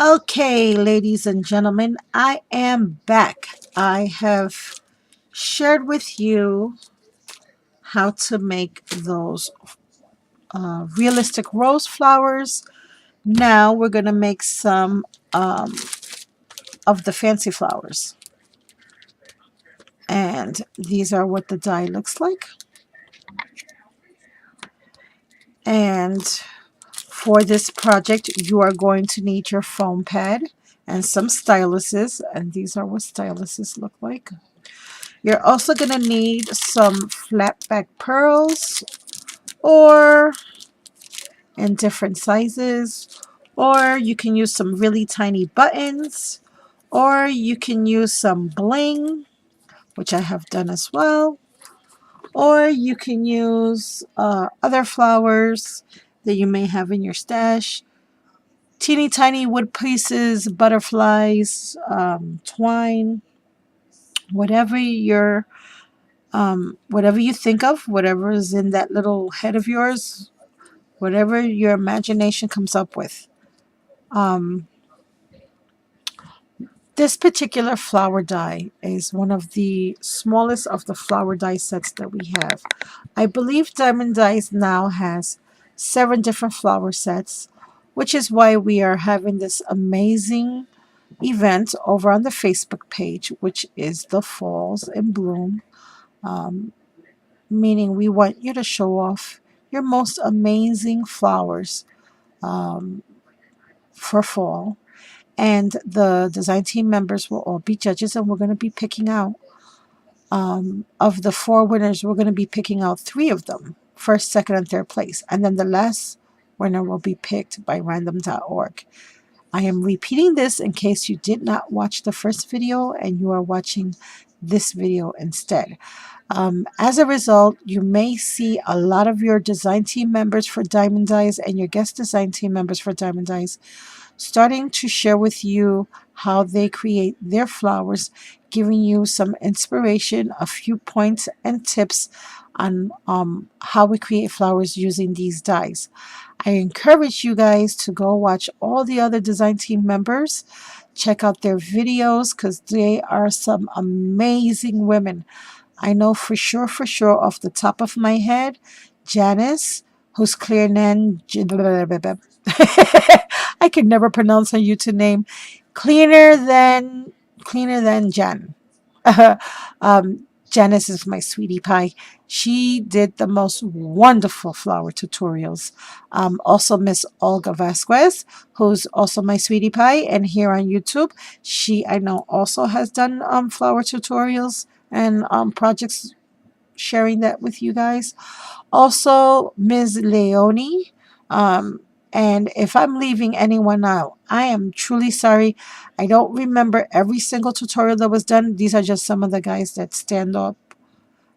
Okay, ladies and gentlemen, I am back. I have shared with you how to make those realistic rose flowers. Now we're going to make some um, of the fancy flowers. And these are what the die looks like. And for this project, you are going to need your foam pad and some styluses. And these are what styluses look like. You're also going to need some flat back pearls or in different sizes, or you can use some really tiny buttons, or you can use some bling, which I have done as well, or you can use other flowers that you may have in your stash. Teeny tiny wood pieces, butterflies, twine, whatever your whatever you think of, whatever is in that little head of yours, whatever your imagination comes up with. Um, this particular flower die is one of the smallest of the flower die sets that we have. I believe Diamond Dies now has 7 different flower sets, which is why we are having this amazing event over on the Facebook page, which is the Falls in Bloom. Um, Meaning we want you to show off your most amazing flowers um, for fall. And the design team members will all be judges, and we're going to be picking out of the 4 winners, we're going to be picking out 3 of them, first, second, and third place. And then the last winner will be picked by random.org. I am repeating this in case you did not watch the first video and you are watching this video instead. As a result, you may see a lot of your design team members for Diamond Dies and your guest design team members for Diamond Dies starting to share with you how they create their flowers, giving you some inspiration, a few points and tips on how we create flowers using these dies. I encourage you guys to go watch all the other design team members. Check out their videos because they are some amazing women. I know for sure, off the top of my head, Janice, who's clear nan. I can never pronounce her YouTube name. Cleaner than Jan. Janice is my sweetie pie. She did the most wonderful flower tutorials. Also, Miss Olga Vasquez, who's also my sweetie pie, and here on YouTube, she I know also has done flower tutorials and projects, sharing that with you guys. Also, Ms. Leone. Um, and if I'm leaving anyone out, I am truly sorry. I don't remember every single tutorial that was done. These are just some of the guys that stand up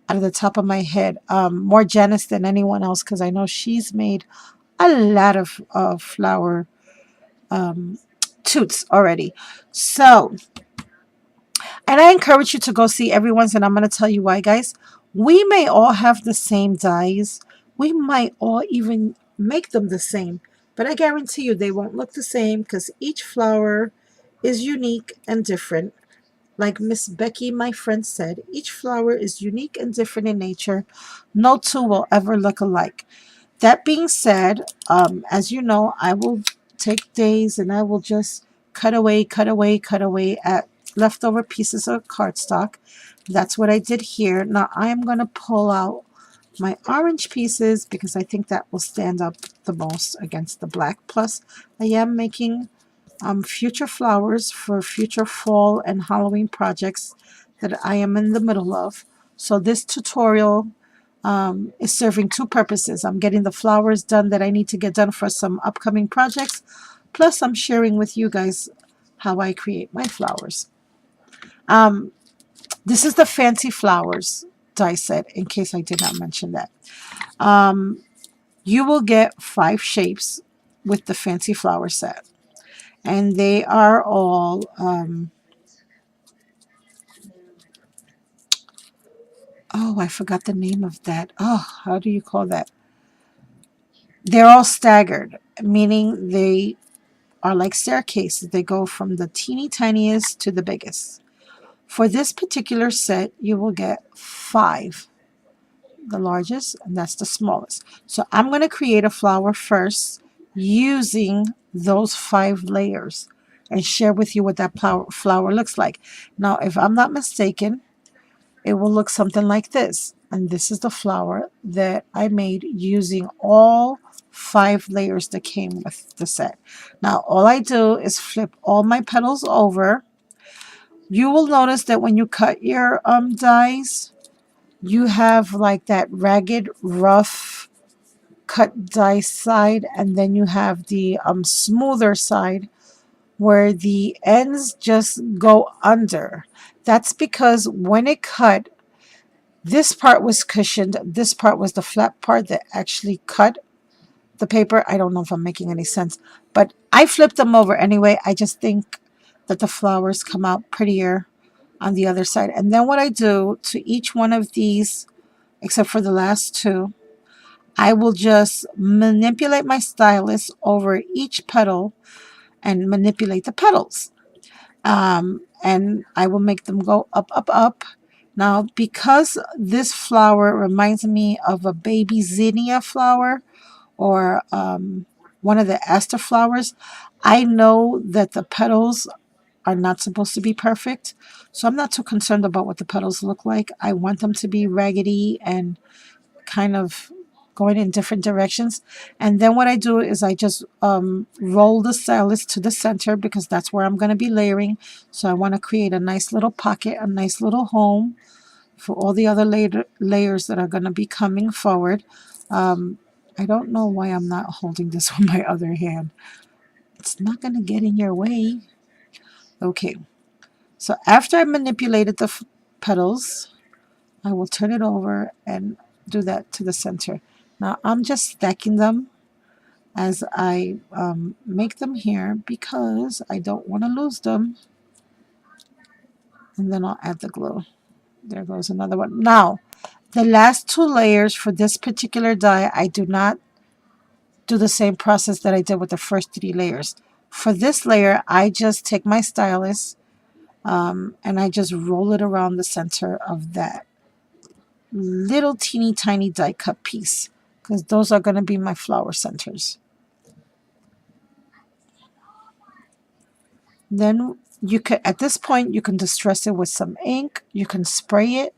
out of the top of my head. More Janice than anyone else because I know she's made a lot of flower um, toots already. So, and I encourage you to go see everyone's, and I'm going to tell you why, guys. We may all have the same dies. We might all even make them the same, but I guarantee you they won't look the same because each flower is unique and different. Like Miss Becky, my friend, said, each flower is unique and different in nature. No two will ever look alike. That being said, as you know, I will take days and I will just cut away at leftover pieces of cardstock. That's what I did here. Now I am going to pull out my orange pieces because I think that will stand up the most against the black. Plus, I am making future flowers for future fall and Halloween projects that I am in the middle of. So this tutorial is serving 2 purposes. I'm getting the flowers done that I need to get done for some upcoming projects. Plus, I'm sharing with you guys how I create my flowers. Um, this is the Fancy Flowers die set, in case I did not mention that. Um, you will get 5 shapes with the Fancy Flower set. And they are all oh, I forgot the name of that. Oh, how do you call that? They're all staggered, meaning they are like staircases. They go from the teeny tiniest to the biggest. For this particular set, you will get 5, the largest, and that's the smallest. So I'm going to create a flower first using those 5 layers and share with you what that flower looks like. Now, if I'm not mistaken, it will look something like this. And this is the flower that I made using all 5 layers that came with the set. Now, all I do is flip all my petals over. You will notice that when you cut your dies, you have like that ragged, rough cut die side, and then you have the smoother side where the ends just go under. That's because when it cut, this part was cushioned. This part was the flat part that actually cut the paper. I don't know if I'm making any sense, but I flipped them over anyway. I just think that the flowers come out prettier on the other side. And then what I do to each one of these, except for the last 2, I will just manipulate my stylus over each petal and manipulate the petals. And I will make them go up, up, up. Now, because this flower reminds me of a baby zinnia flower or one of the aster flowers, I know that the petals are not supposed to be perfect. So I'm not too concerned about what the petals look like. I want them to be raggedy and kind of going in different directions. And then what I do is I just roll the stylus to the center because that's where I'm going to be layering. So I want to create a nice little pocket, a nice little home for all the other layers that are going to be coming forward. I don't know why I'm not holding this with my other hand. It's not going to get in your way. Okay, so after I manipulated the petals, I will turn it over and do that to the center. Now I'm just stacking them as I make them here because I don't want to lose them. And then I'll add the glue. There goes another one. Now, the last 2 layers for this particular die, I do not do the same process that I did with the first 3 layers. For this layer, I just take my stylus and I just roll it around the center of that little teeny tiny die cut piece because those are going to be my flower centers. Then you can, at this point, you can distress it with some ink. You can spray it.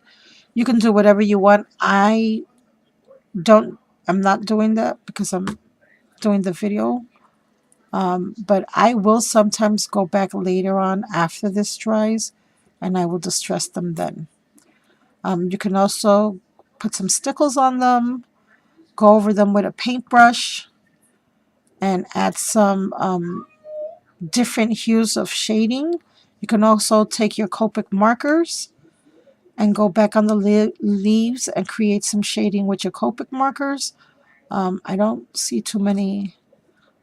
You can do whatever you want. I'm not doing that because I'm doing the video. But I will sometimes go back later on after this dries and I will distress them then. You can also put some stickles on them, go over them with a paintbrush, and add some different hues of shading. You can also take your Copic markers and go back on the leaves and create some shading with your Copic markers. I don't see too many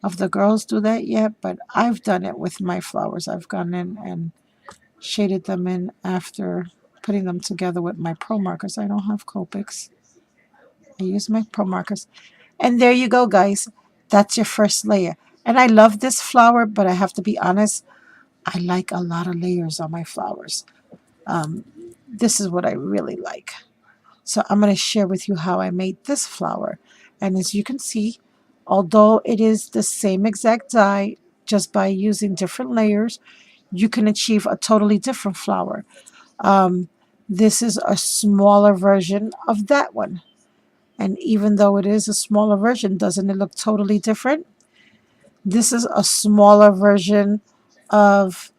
of the girls do that yet, but I've done it with my flowers. I've gone in and shaded them in after putting them together with my Pro markers. I don't have Copics. I use my Pro markers. And there you go, guys. That's your first layer. And I love this flower, but I have to be honest, I like a lot of layers on my flowers. This is what I really like. So I'm going to share with you how I made this flower. And as you can see, although it is the same exact die, just by using different layers, you can achieve a totally different flower. This is a smaller version of that one. And even though it is a smaller version, doesn't it look totally different? This is a smaller version of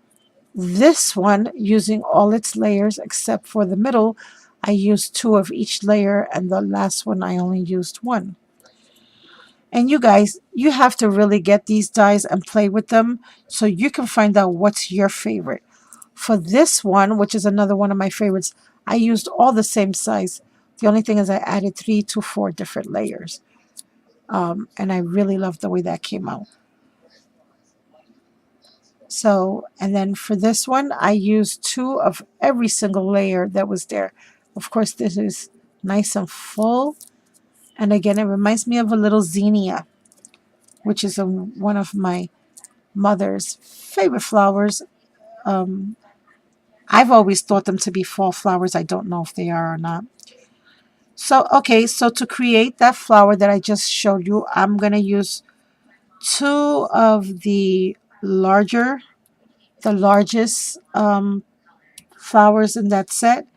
this one using all its layers except for the middle. I used 2 of each layer and the last one I only used 1. And you guys, you have to really get these dies and play with them so you can find out what's your favorite. For this one, which is another one of my favorites, I used all the same size. The only thing is I added 3 to 4 different layers. And I really love the way that came out. So, and then for this one, I used 2 of every single layer that was there. Of course, this is nice and full. And again, it reminds me of a little zinnia, which is one of my mother's favorite flowers. Um, I've always thought them to be fall flowers. I don't know if they are or not. So, okay, so to create that flower that I just showed you, I'm going to use two of larger, the largest flowers in that set.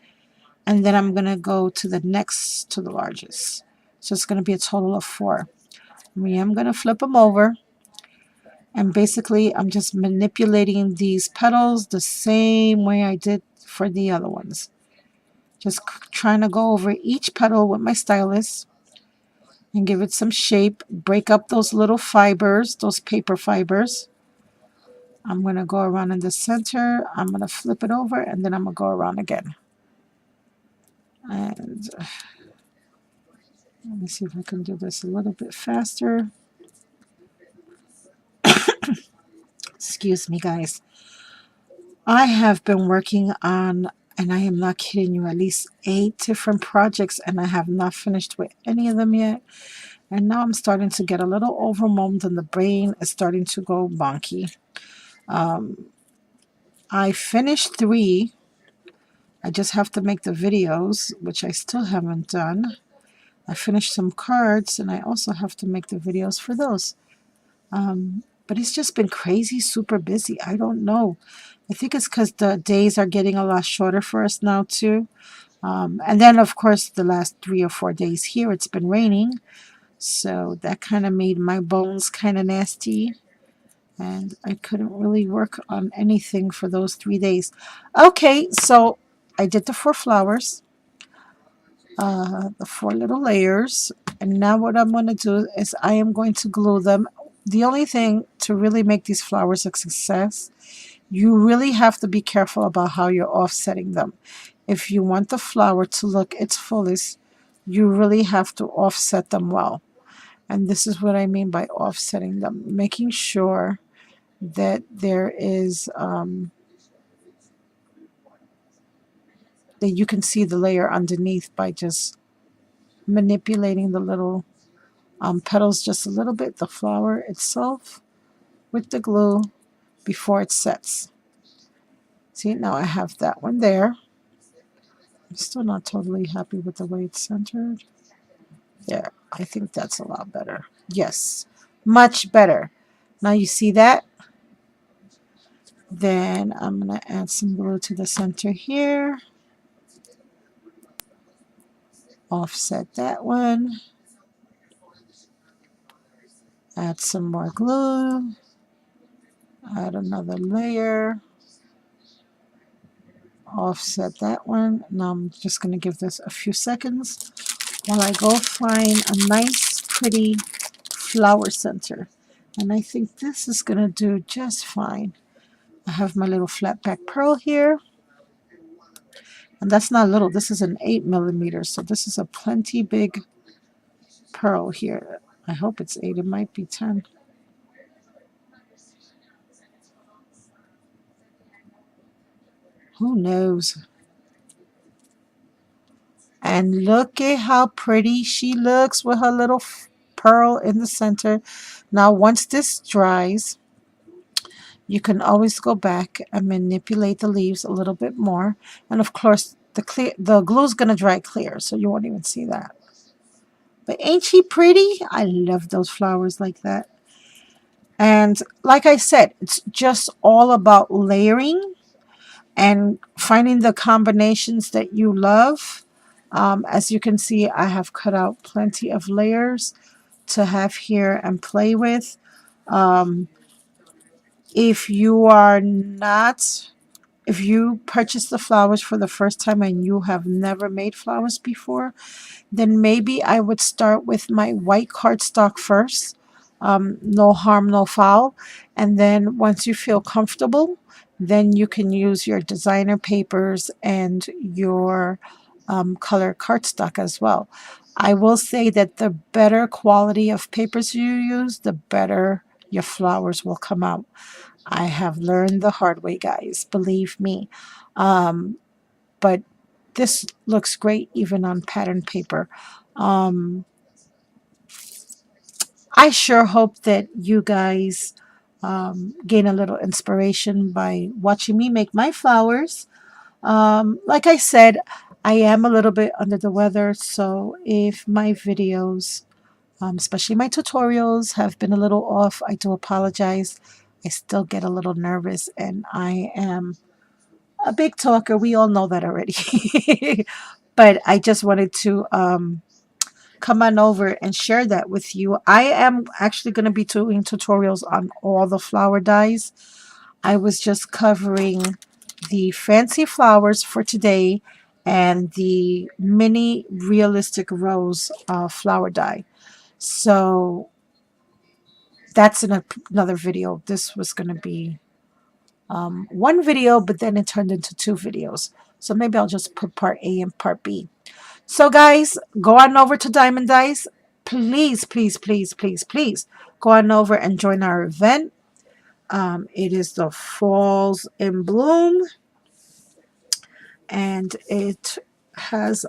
And then I'm going to go to the next to the largest. So it's going to be a total of four. I'm going to flip them over. And basically, I'm just manipulating these petals the same way I did for the other ones. Just trying to go over each petal with my stylus and give it some shape. Break up those little fibers, those paper fibers. I'm going to go around in the center. I'm going to flip it over, and then I'm going to go around again. And let me see if I can do this a little bit faster. Excuse me, guys. I have been working on, and I am not kidding you, at least 8 different projects, and I have not finished with any of them yet. And now I'm starting to get a little overwhelmed, and the brain is starting to go bonky. I finished 3. I just have to make the videos, which I still haven't done. I finished some cards, and I also have to make the videos for those. But it's just been crazy, super busy. I don't know. I think it's because the days are getting a lot shorter for us now, too. And then, of course, the last 3 or 4 days here, it's been raining. So that kind of made my bones kind of nasty. And I couldn't really work on anything for those 3 days. Okay, so I did the 4 flowers, the 4 little layers. And now what I'm going to do is I am going to glue them. The only thing to really make these flowers a success, you really have to be careful about how you're offsetting them. If you want the flower to look its fullest, you really have to offset them well. And this is what I mean by offsetting them, making sure that there is, that you can see the layer underneath by just manipulating the little petals just a little bit, the flower itself, with the glue before it sets. See, now I have that one there. I'm still not totally happy with the way it's centered. There, I think that's a lot better. Yes, much better. Now you see that? Then I'm going to add some glue to the center here. Offset that one. Add some more glue. Add another layer. Offset that one. Now I'm just going to give this a few seconds while I go find a nice, pretty flower center. And I think this is going to do just fine. I have my little flat back pearl here. And that's not little. This is an 8 millimeter. So this is a plenty big pearl here. I hope it's 8. It might be 10. Who knows? And look at how pretty she looks with her little pearl in the center. Now, once this dries, you can always go back and manipulate the leaves a little bit more. And of course, the glue is going to dry clear, so you won't even see that. But ain't she pretty? I love those flowers like that. And like I said, it's just all about layering and finding the combinations that you love. As you can see, I have cut out plenty of layers to have here and play with. Um, if you are not, if you purchase the flowers for the first time and you have never made flowers before, then maybe I would start with my white cardstock first. No harm, no foul. And then once you feel comfortable, then you can use your designer papers and your color cardstock as well. I will say that the better quality of papers you use, the better your flowers will come out. I have learned the hard way, guys, believe me. Um, but this looks great even on pattern paper. Um, I sure hope that you guys gain a little inspiration by watching me make my flowers. Like I said, I am a little bit under the weather, so if my videos, especially my tutorials, have been a little off, I do apologize. I still get a little nervous, and I am a big talker. We all know that already. But I just wanted to come on over and share that with you. I am actually going to be doing tutorials on all the flower dyes. I was just covering the fancy flowers for today and the mini realistic rose flower dye. So that's in another video. This was going to be one video, but then it turned into two videos. So maybe I'll just put part A and part B. So guys, go on over to Diamond Dice. Please, please, please, please, please go on over and join our event. It is the Falls in Bloom, and it has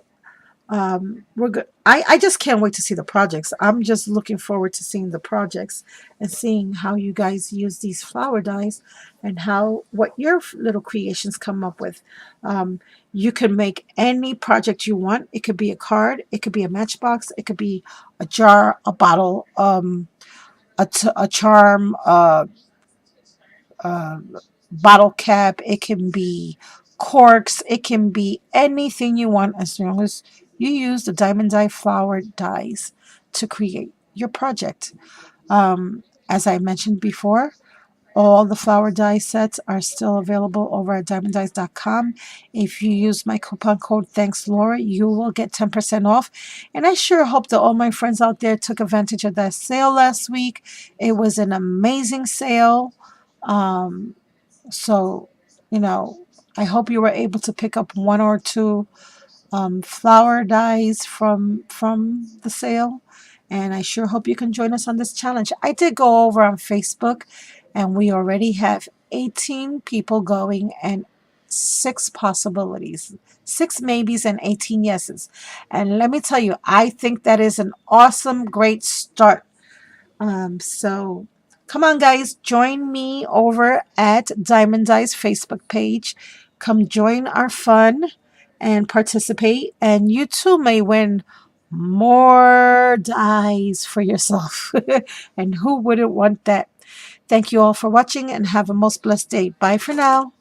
we're good. I just can't wait to see the projects. I'm just looking forward to seeing the projects and seeing how you guys use these flower dyes and how what your little creations come up with. You can make any project you want. It could be a card, it could be a matchbox, it could be a jar, a bottle, a charm, uh, bottle cap. It can be corks. It can be anything you want as long as you use the diamond dye flower dyes to create your project. As I mentioned before, all the flower dye sets are still available over at diamonddyes.com. If you use my coupon code Thanks Laura, you will get 10% off. And I sure hope that all my friends out there took advantage of that sale last week. It was an amazing sale. Um, so, you know, I hope you were able to pick up one or two flower dyes from the sale. And I sure hope you can join us on this challenge. I did go over on Facebook, and we already have 18 people going and 6 possibilities, 6 maybes and 18 yeses. And let me tell you, I think that is an awesome, great start. So come on, guys, join me over at Diamond Dye's Facebook page. Come join our fun and participate, and you too may win more dyes for yourself. And who wouldn't want that? Thank you all for watching and have a most blessed day. Bye for now.